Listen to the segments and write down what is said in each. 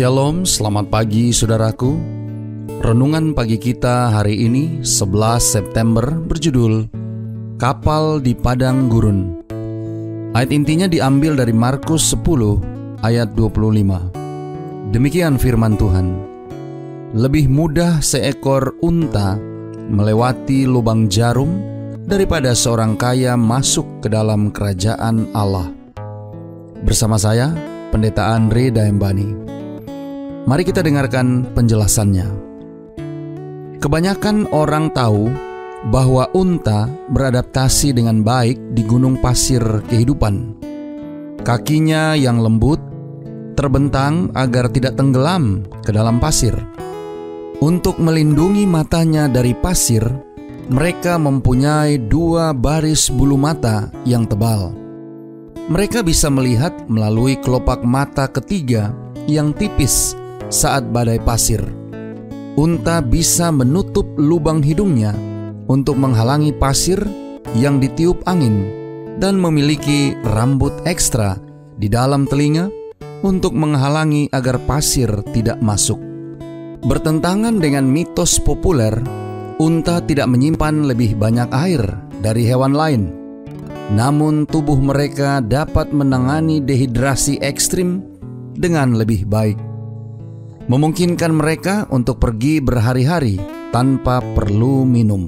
Shalom, selamat pagi saudaraku. Renungan pagi kita hari ini 11 September berjudul Kapal di Padang Gurun. Ayat intinya diambil dari Markus 10 ayat 25. Demikian firman Tuhan. Lebih mudah seekor unta melewati lubang jarum daripada seorang kaya masuk ke dalam kerajaan Allah. Bersama saya, Pendeta Andre Daembani. Mari kita dengarkan penjelasannya. Kebanyakan orang tahu bahwa unta beradaptasi dengan baik di gunung pasir kehidupan. Kakinya yang lembut terbentang agar tidak tenggelam ke dalam pasir. Untuk melindungi matanya dari pasir, mereka mempunyai 2 baris bulu mata yang tebal. Mereka bisa melihat melalui kelopak mata ketiga yang tipis saat badai pasir. Unta bisa menutup lubang hidungnya untuk menghalangi pasir yang ditiup angin dan memiliki rambut ekstra di dalam telinga untuk menghalangi agar pasir tidak masuk. Bertentangan dengan mitos populer, unta tidak menyimpan lebih banyak air dari hewan lain. Namun tubuh mereka dapat menangani dehidrasi ekstrim dengan lebih baik, memungkinkan mereka untuk pergi berhari-hari tanpa perlu minum.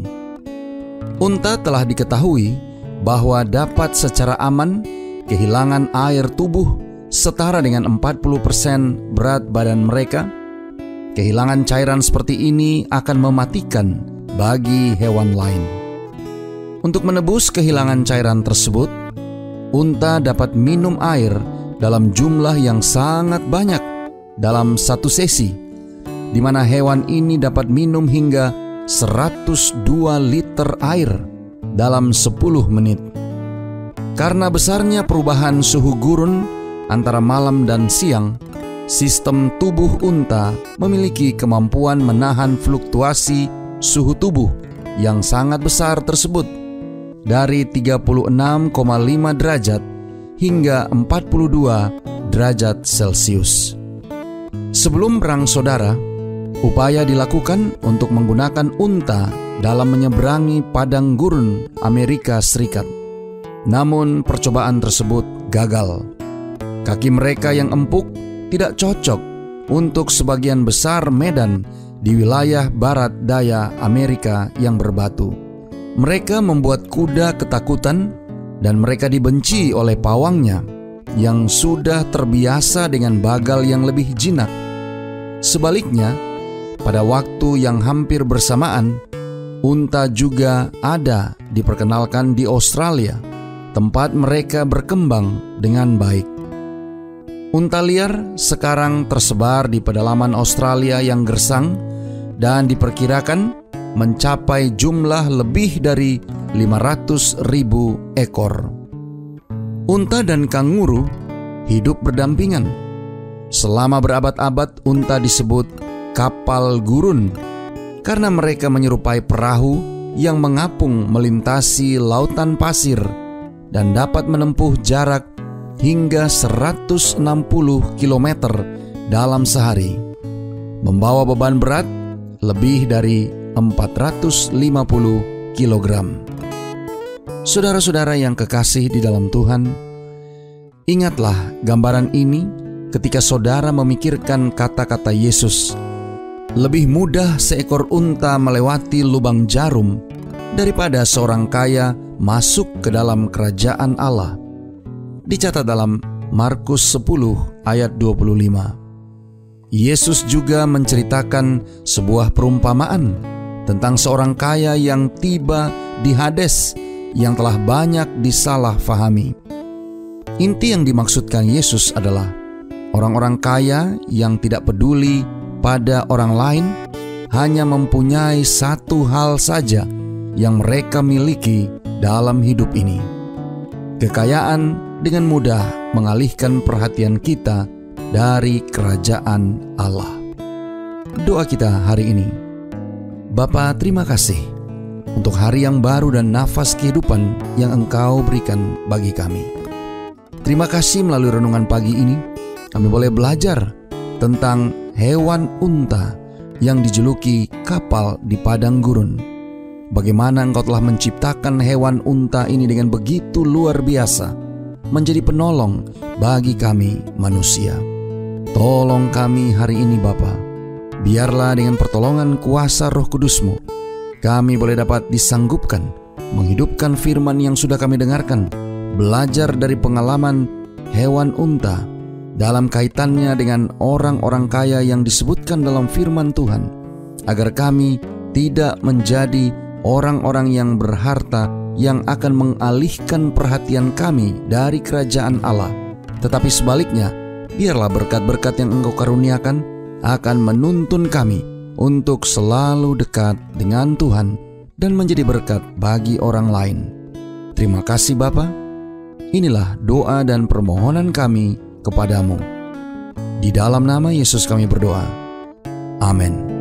Unta telah diketahui bahwa dapat secara aman kehilangan air tubuh setara dengan 40% berat badan mereka. Kehilangan cairan seperti ini akan mematikan bagi hewan lain. Untuk menebus kehilangan cairan tersebut, unta dapat minum air dalam jumlah yang sangat banyak dalam satu sesi, di mana hewan ini dapat minum hingga 102 liter air dalam 10 menit. Karena besarnya perubahan suhu gurun antara malam dan siang, sistem tubuh unta memiliki kemampuan menahan fluktuasi suhu tubuh yang sangat besar tersebut, dari 36,5 derajat hingga 42 derajat Celcius. Sebelum perang saudara, upaya dilakukan untuk menggunakan unta dalam menyeberangi padang gurun Amerika Serikat. Namun percobaan tersebut gagal. Kaki mereka yang empuk tidak cocok untuk sebagian besar medan di wilayah barat daya Amerika yang berbatu. Mereka membuat kuda ketakutan dan mereka dibenci oleh pawangnya yang sudah terbiasa dengan bagal yang lebih jinak. Sebaliknya, pada waktu yang hampir bersamaan, unta juga ada diperkenalkan di Australia, tempat mereka berkembang dengan baik. Unta liar sekarang tersebar di pedalaman Australia yang gersang dan diperkirakan mencapai jumlah lebih dari 500.000 ekor. Unta dan kanguru hidup berdampingan. Selama berabad-abad unta disebut kapal gurun karena mereka menyerupai perahu yang mengapung melintasi lautan pasir dan dapat menempuh jarak hingga 160 km dalam sehari, membawa beban berat lebih dari 450 kg. Saudara-saudara yang kekasih di dalam Tuhan, ingatlah gambaran ini ketika saudara memikirkan kata-kata Yesus, lebih mudah seekor unta melewati lubang jarum daripada seorang kaya masuk ke dalam kerajaan Allah. Dicatat dalam Markus 10 ayat 25. Yesus juga menceritakan sebuah perumpamaan tentang seorang kaya yang tiba di Hades yang telah banyak disalahfahami. Inti yang dimaksudkan Yesus adalah orang-orang kaya yang tidak peduli pada orang lain, hanya mempunyai satu hal saja yang mereka miliki dalam hidup ini. Kekayaan dengan mudah mengalihkan perhatian kita dari kerajaan Allah. Doa kita hari ini. Bapa, terima kasih untuk hari yang baru dan nafas kehidupan yang Engkau berikan bagi kami. Terima kasih melalui renungan pagi ini, kami boleh belajar tentang hewan unta yang dijuluki kapal di padang gurun. Bagaimana Engkau telah menciptakan hewan unta ini dengan begitu luar biasa, menjadi penolong bagi kami manusia. Tolong kami hari ini Bapa, biarlah dengan pertolongan kuasa Roh Kudus-Mu, kami boleh dapat disanggupkan menghidupkan firman yang sudah kami dengarkan, belajar dari pengalaman hewan unta dalam kaitannya dengan orang-orang kaya yang disebutkan dalam firman Tuhan, agar kami tidak menjadi orang-orang yang berharta yang akan mengalihkan perhatian kami dari kerajaan Allah. Tetapi sebaliknya, biarlah berkat-berkat yang Engkau karuniakan akan menuntun kami untuk selalu dekat dengan Tuhan dan menjadi berkat bagi orang lain. Terima kasih Bapa. Inilah doa dan permohonan kami kepadamu. Di dalam nama Yesus kami berdoa. Amin.